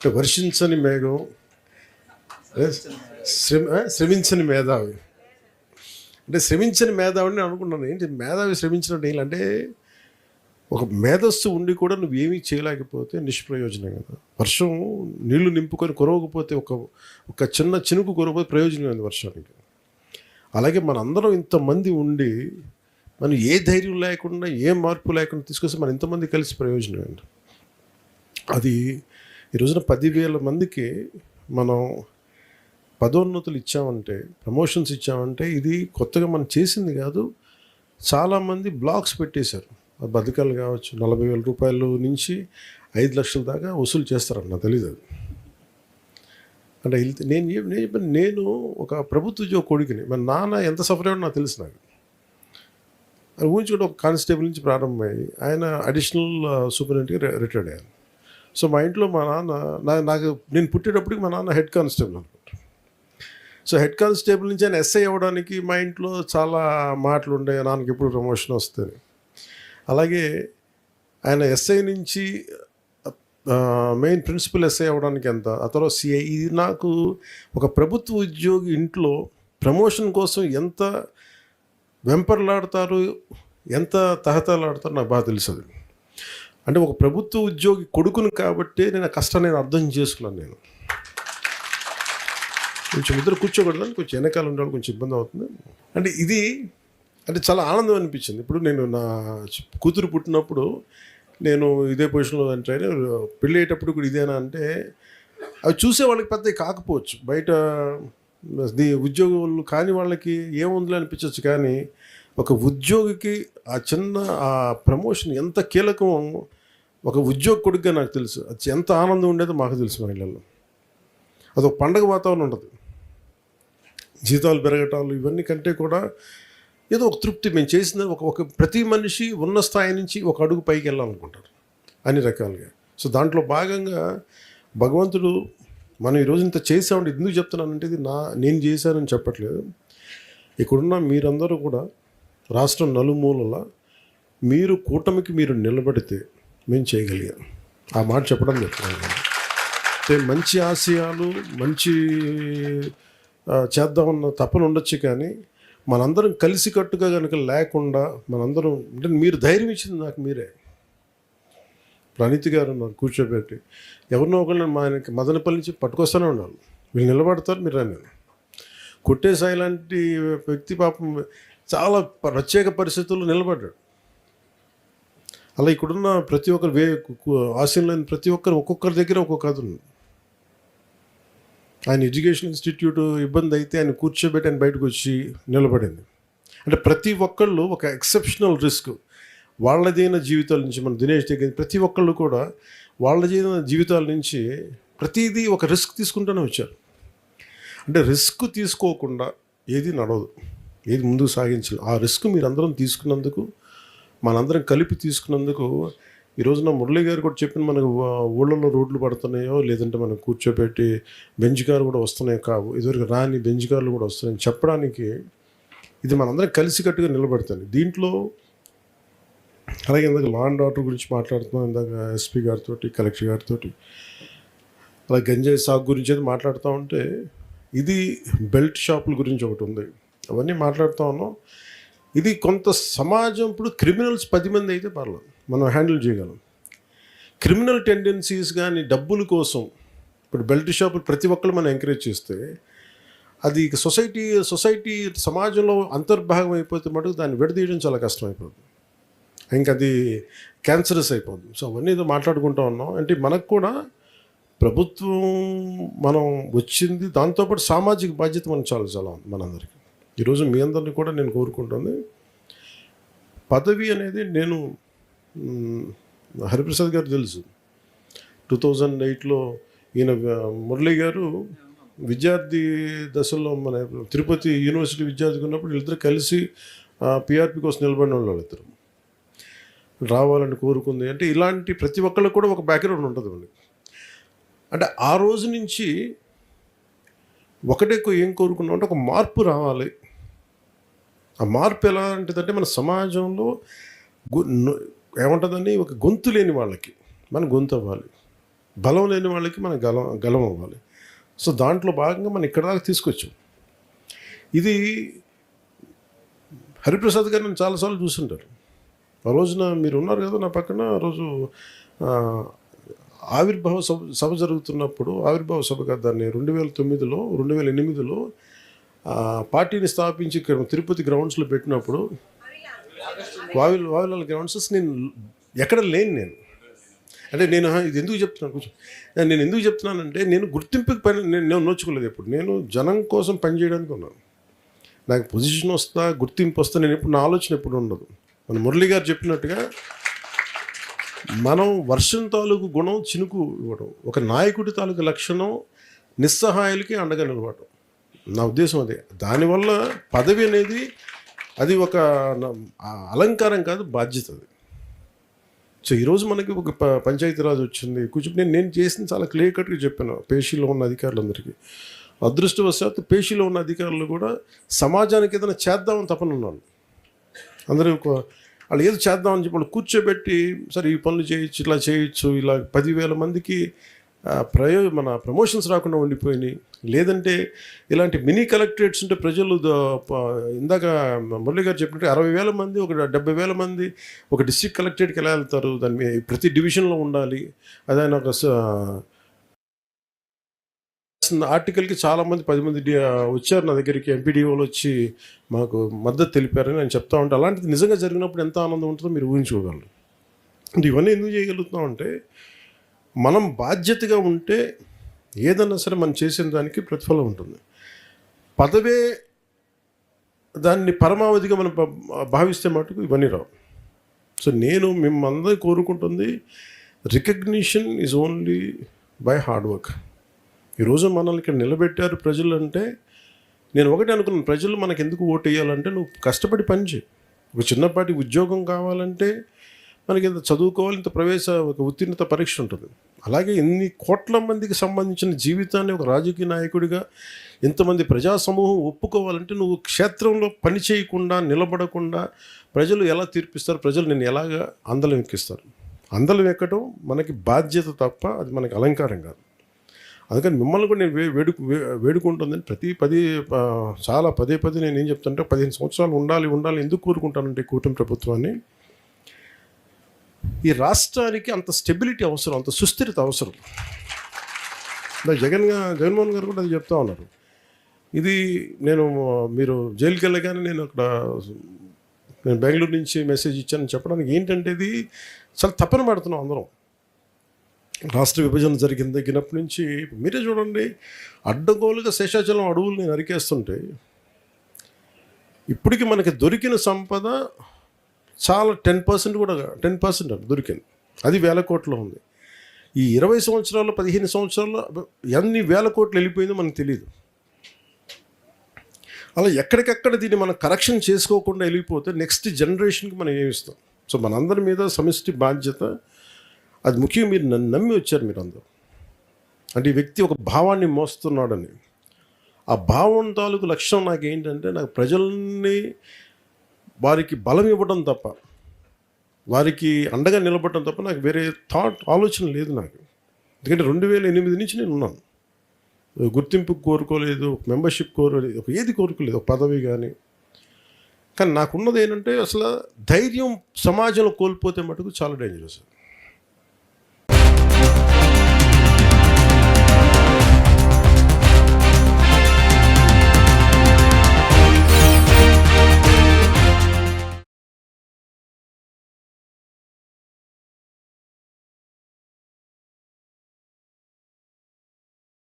అంటే వర్షించని మేఘం, శ్రమించని మేధావి. అంటే శ్రమించని మేధావిని నేను అనుకున్నాను. ఏంటి మేధావి శ్రమించినట్టు ఏంటంటే, ఒక మేధస్సు ఉండి కూడా నువ్వేమీ చేయలేకపోతే నిష్ప్రయోజనం కదా. వర్షం నీళ్లు నింపుకొని కురవకపోతే ఒక చిన్న చినుకు కురవకపోతే ప్రయోజనం ఉంది వర్షానికి. అలాగే మనందరం ఇంతమంది ఉండి మనం ఏ ధైర్యం లేకుండా ఏ మార్పు లేకుండా తీసుకొస్తే మనం ఇంతమంది కలిసి ప్రయోజనం ఏంటి. అది ఈ రోజున 10,000 మందికి మనం పదోన్నతులు ఇచ్చామంటే, ప్రమోషన్స్ ఇచ్చామంటే ఇది కొత్తగా మనం చేసింది కాదు. చాలామంది బ్లాక్స్ పెట్టేశారు. బతకాలు కావచ్చు, 40,000 రూపాయలు నుంచి 5 లక్షల దాకా వసూలు చేస్తారని నాకు తెలియదు. అది అంటే నేను ఒక ప్రభుత్వ ఉద్యోగ కొడుకుని, మన నాన్న ఎంత సఫర్ అయ్యాడో నాకు తెలుసు. నాకు అది ఊహించుకుంటే ఒక కానిస్టేబుల్ నుంచి ప్రారంభమై ఆయన అడిషనల్ సూపరింటెండెంట్గా రిటైర్డ్ అయ్యాను. సో మా ఇంట్లో మా నాన్న నాకు నేను పుట్టేటప్పటికి మా నాన్న హెడ్ కానిస్టేబుల్ అనుకుంటా. సో హెడ్ కానిస్టేబుల్ నుంచి ఆయన ఎస్ఐ అవ్వడానికి మా ఇంట్లో చాలా మాటలు ఉండే, నాన్నకి ఎప్పుడు ప్రమోషన్ వస్తుంది. అలాగే ఆయన ఎస్ఐ నుంచి మెయిన్ ప్రిన్సిపల్ ఎస్ఐ అవ్వడానికి ఎంత, ఆ తర్వాత సిఐ. ఇది నాకు ఒక ప్రభుత్వ ఉద్యోగి ఇంట్లో ప్రమోషన్ కోసం ఎంత వెంపర్లాడతారు, ఎంత తహతలాడతారు నాకు బాగా తెలుసు. అంటే ఒక ప్రభుత్వ ఉద్యోగి కొడుకును కాబట్టి నేను ఆ కష్టాన్ని అర్థం చేసుకున్నాను. నేను కొంచెం ఇద్దరు కూర్చోకూడదని కొంచెం వెనకాల ఉండాలి, కొంచెం ఇబ్బంది అవుతుంది. అంటే ఇది అంటే చాలా ఆనందం అనిపించింది. ఇప్పుడు నేను నా కూతురు పుట్టినప్పుడు నేను ఇదే పొజిషన్లో అంటే పెళ్ళి అయ్యేటప్పుడు కూడా ఇదేనా అంటే, అవి చూసే వాళ్ళకి పెద్ద కాకపోవచ్చు, బయట ఉద్యోగులు కాని వాళ్ళకి ఏముందిలే అనిపించవచ్చు. కానీ ఒక ఉద్యోగికి ఆ చిన్న ఆ ప్రమోషన్ ఎంత కీలకమో ఒక ఉద్యోగ కొడుకుగా నాకు తెలుసు. అది ఎంత ఆనందం ఉండేదో మాకు తెలుసు. మా ఇళ్ళల్లో అదొక పండగ వాతావరణం ఉంటుంది. జీతాలు పెరగటాలు ఇవన్నీ కంటే కూడా ఏదో ఒక తృప్తి. మేము చేసిన ఒక ప్రతి మనిషి ఉన్న స్థాయి నుంచి ఒక అడుగు పైకి వెళ్ళాలనుకుంటారు అన్ని రకాలుగా. సో దాంట్లో భాగంగా భగవంతుడు మనం ఈరోజు ఇంత చేసామంటే ఎందుకు చెప్తున్నానంటే, ఇది నేను చేశానని చెప్పట్లేదు. ఇక్కడున్న మీరందరూ కూడా రాష్ట్రం నలుమూలల మీరు కూటమికి మీరు నిలబడితే మేము చేయగలిగాం. ఆ మాట చెప్పడం చెప్తున్నాను. అంటే మంచి ఆశయాలు, మంచి చేద్దామన్న తపన ఉండొచ్చు, కానీ మనందరం కలిసికట్టుగా కనుక లేకుండా మనందరం అంటే మీరు ధైర్యం ఇచ్చింది నాకు మీరే. ప్రణీతి గారు నాకు కూర్చోబెట్టి ఎవరినో ఒకళ్ళని మా ఆయనకి మదనపల్లి నుంచి పట్టుకొస్తూనే ఉండాలి. వీళ్ళు నిలబడతారు, మీరు అని. కొట్టేసాయి లాంటి వ్యక్తి పాపం చాలా ప్రత్యేక పరిస్థితుల్లో నిలబడ్డాడు. అలా ఇక్కడున్న ప్రతి ఒక్కరు ఆశయంలో ప్రతి ఒక్కరు ఒక్కొక్కరి దగ్గర ఒక్కొక్క కథ ఉంది. ఆయన ఎడ్యుకేషన్ ఇన్స్టిట్యూట్ ఇబ్బంది అయితే ఆయన కూర్చోబెట్టి ఆయన బయటకు వచ్చి నిలబడింది. అంటే ప్రతి ఒక్కళ్ళు ఒక ఎక్సెప్షనల్ రిస్క్ వాళ్ళదైన జీవితాల నుంచి, మన దినేష్ దగ్గర ప్రతి ఒక్కళ్ళు కూడా వాళ్ళదైన జీవితాల నుంచి ప్రతిదీ ఒక రిస్క్ తీసుకుంటూనే వచ్చారు. అంటే రిస్క్ తీసుకోకుండా ఏది నడవదు, ఏది ముందుకు సాగించాలి. ఆ రిస్క్ మీరందరం తీసుకున్నందుకు, మనందరం కలిపి తీసుకున్నందుకు ఈ రోజున మురళి గారు కూడా చెప్పిన, మనకు ఊళ్ళల్లో రోడ్లు పడుతున్నాయో లేదంటే మనం కూర్చోబెట్టి బెంచ్ కార్లు కూడా వస్తున్నాయో కావు, ఇదివరకు రాని బెంచ్ కార్లు కూడా వస్తున్నాయని చెప్పడానికి ఇది మనందరం కలిసికట్టుగా నిలబడుతుంది దీంట్లో. అలాగే ఇందాక లా అండ్ ఆర్డర్ గురించి మాట్లాడుతున్నాం, ఇందాక ఎస్పీ గారితో, కలెక్టర్ గారితో, అలాగే గంజాయి సాగు గురించి అయితే మాట్లాడుతూ ఉంటే, ఇది బెల్ట్ షాపుల గురించి ఒకటి ఉంది, అవన్నీ మాట్లాడుతూ ఉన్నాం. ఇది కొంత సమాజం ఇప్పుడు క్రిమినల్స్ 10 మంది అయితే పర్లేదు, మనం హ్యాండిల్ చేయగలం. క్రిమినల్ టెండెన్సీస్ కానీ డబ్బుల కోసం ఇప్పుడు బెల్ట్ షాపులు ప్రతి ఒక్కరు మనం ఎంకరేజ్ చేస్తే, అది సొసైటీ సమాజంలో అంతర్భాగం అయిపోతే మటుకు దాన్ని విడదీయడం చాలా కష్టం అయిపోతుంది, ఇంకా అది క్యాన్సరస్ అయిపోతుంది. సో అవన్నీ ఏదో మాట్లాడుకుంటూ ఉన్నాం. అంటే మనకు కూడా ప్రభుత్వం మనం వచ్చింది, దాంతోపాటు సామాజిక బాధ్యత మనకు చాలా ఉంది మనందరికీ. ఈరోజు మీ అందరినీ కూడా నేను కోరుకుంటుంది, పదవి అనేది నేను హరిప్రసాద్ గారు తెలుసు, 2008లో ఈయన మురళి గారు విద్యార్థి దశలో మన తిరుపతి యూనివర్సిటీ విద్యార్థిగా ఉన్నప్పుడు వీళ్ళిద్దరు కలిసి పిఆర్పి కోసం నిలబడిన వాళ్ళు ఇద్దరు రావాలని కోరుకుంది. అంటే ఇలాంటి ప్రతి ఒక్కళ్ళకి కూడా ఒక బ్యాక్గ్రౌండ్ ఉంటుంది వాళ్ళకి. అంటే ఆ రోజు నుంచి ఒకటే ఏం కోరుకున్నాం అంటే, ఒక మార్పు రావాలి. ఆ మార్పు ఎలా ఉంటుందంటే, మన సమాజంలో ఏముంటుందని ఒక గొంతు లేని వాళ్ళకి మన గొంతు అవ్వాలి. బలం లేని వాళ్ళకి మనం గలం అవ్వాలి. సో దాంట్లో భాగంగా మనం ఇక్కడ దాకా తీసుకొచ్చాం. ఇది హరిప్రసాద్ గారు నేను చాలాసార్లు చూస్తుంటారు. ఆ రోజున మీరు ఉన్నారు కదా నా పక్కన. ఆ రోజు ఆవిర్భావ సభ జరుగుతున్నప్పుడు, ఆవిర్భావ సభ కాదు దాన్ని 2008లో పార్టీని స్థాపించి ఇక్కడ తిరుపతి గ్రౌండ్స్లో పెట్టినప్పుడు, వావిలాల గ్రౌండ్స్ నేను ఎక్కడ లేను. అంటే నేను ఇది ఎందుకు చెప్తున్నాను, కొంచెం నేను ఎందుకు చెప్తున్నానంటే, నేను గుర్తింపుకి నేను నోచుకోలేదు. ఎప్పుడు నేను జనం కోసం పనిచేయడానికి ఉన్నాను. నాకు పొజిషన్ వస్తా, గుర్తింపు వస్తా, నేను ఎప్పుడు నా ఆలోచన ఎప్పుడు ఉండదు. మన మురళి గారు చెప్పినట్టుగా మనం వర్షం తాలూకు గుణం చినుకు ఇవ్వడం, ఒక నాయకుడి తాలూకు లక్షణం నిస్సహాయాలకి అండగా నిలవడం. నా ఉద్దేశం అదే. దానివల్ల పదవి అనేది అది ఒక అలంకారం కాదు, బాధ్యత అది. సో ఈరోజు మనకి ఒక పంచాయతీరాజ్ వచ్చింది. కొంచెం నేను చేసిన చాలా క్లియర్ కట్గా చెప్పాను పేషీలో ఉన్న అధికారులందరికీ. అదృష్టవశాత్తు పేషీలో ఉన్న అధికారులు కూడా సమాజానికి ఏదైనా చేద్దామని తపన ఉన్నారు. అందరూ వాళ్ళు ఏదో చేద్దామని చెప్పి వాళ్ళు కూర్చోబెట్టి, సరే ఈ పనులు చేయొచ్చు, ఇలా చేయొచ్చు, ఇలా 10,000 మందికి మన ప్రమోషన్స్ రాకుండా ఉండిపోయినాయి. లేదంటే ఇలాంటి మినీ కలెక్టరేట్స్ ఉంటే ప్రజలు ఇందాక మురళి గారు చెప్పినట్టు 60,000 మంది, ఒక 70,000 మంది ఒక డిస్ట్రిక్ట్ కలెక్టరేట్కి ఎలా వెళ్తారు? దాని మీద ప్రతి డివిజన్లో ఉండాలి. అదైనా ఒక ఆర్టికల్కి చాలామంది 10 మంది వచ్చారు నా దగ్గరికి, ఎంపీడీఓలు వచ్చి మాకు మద్దతు తెలిపారని నేను చెప్తా ఉంటే, అలాంటిది నిజంగా జరిగినప్పుడు ఎంత ఆనందం ఉంటుందో మీరు ఊహించుకోగలరు. అంటే ఇవన్నీ ఎందుకు చేయగలుగుతున్నాం అంటే, మనం బాధ్యతగా ఉంటే ఏదన్నా సరే మనం చేసిన దానికి ప్రతిఫలం ఉంటుంది. పదవే దాన్ని పరమావధిగా మనం భావిస్తే మటుకు ఇవన్నీ రావు. సో నేను మిమ్మల్ని కోరుకుంటుంది, recognition is only by hard work. ఈరోజు మనల్ని ఇక్కడ నిలబెట్టారు ప్రజలు అంటే, నేను ఒకటి అనుకున్నాను, ప్రజలు మనకు ఎందుకు ఓటు వేయాలంటే, నువ్వు కష్టపడి పని చేయి. ఒక చిన్నపాటి ఉద్యోగం కావాలంటే మనకి ఇంత చదువుకోవాలి, ఇంత ఒక ఉత్తీర్ణత పరీక్ష ఉంటుంది. అలాగే ఇన్ని కోట్ల మందికి సంబంధించిన జీవితాన్ని ఒక రాజకీయ నాయకుడిగా ఇంతమంది ప్రజా సమూహం ఒప్పుకోవాలంటే, నువ్వు క్షేత్రంలో పని చేయకుండా, నిలబడకుండా ప్రజలు ఎలా తీర్పిస్తారు, ప్రజలు నేను ఎలాగా అందలం ఎక్కిస్తారు. అందలం ఎక్కడం మనకి బాధ్యత తప్ప అది మనకి అలంకారం కాదు. అందుకని మిమ్మల్ని కూడా నేను వేడుకుంటుందని చాలా పదే నేను ఏం చెప్తానంటే, 15 సంవత్సరాలు ఉండాలి. ఎందుకు కోరుకుంటానంటే కూటమి ప్రభుత్వాన్ని, ఈ రాష్ట్రానికి అంత స్టెబిలిటీ అవసరం, అంత సుస్థిరత అవసరం. జగన్మోహన్ గారు కూడా అది చెప్తా ఉన్నారు. ఇది మీరు జైలుకి వెళ్ళగానే నేను బెంగళూరు నుంచి మెసేజ్ ఇచ్చానని చెప్పడానికి ఏంటంటే, ఇది చాలా తప్పన పడుతున్నాం అందరం. రాష్ట్ర విభజన జరిగినప్పటి నుంచి మీరే చూడండి, అడ్డగోలుగా శేషాచలం అడవుల్ని నరికేస్తుంటే ఇప్పటికి మనకి దొరికిన సంపద చాలా 10% కూడా 10% దొరికింది. అది 1,000 కోట్లు ఉంది. ఈ 20 సంవత్సరాలు 15 సంవత్సరాల్లో ఎన్ని 1,000 కోట్లు వెళ్ళిపోయిందో మనకు తెలియదు. అలా ఎక్కడికక్కడ దీన్ని మనం కరెక్షన్ చేసుకోకుండా వెళ్ళిపోతే నెక్స్ట్ జనరేషన్కి మనం ఏమిస్తాం? సో మనందరి మీద సమిష్టి బాధ్యత. అది ముఖ్యంగా మీరు నన్ను నమ్మి వచ్చారు మీరు అందరూ. అంటే ఈ వ్యక్తి ఒక భావాన్ని మోస్తున్నాడని, ఆ భావం తాలూకు లక్ష్యం నాకు ఏంటంటే, నాకు ప్రజల్ని వారికి బలం ఇవ్వడం తప్ప, వారికి అండగా నిలబడటం తప్ప నాకు వేరే ఆలోచన లేదు నాకు. ఎందుకంటే 2008 నుంచి నేను ఉన్నాను. గుర్తింపు కోరుకోలేదు, మెంబర్షిప్ కోరుకోలేదు, ఏది కోరుకోలేదు, ఒక పదవి కానీ. కానీ నాకున్నది ఏంటంటే, అసలు ధైర్యం సమాజంలో కోల్పోతే మటుకు చాలా డేంజరస్.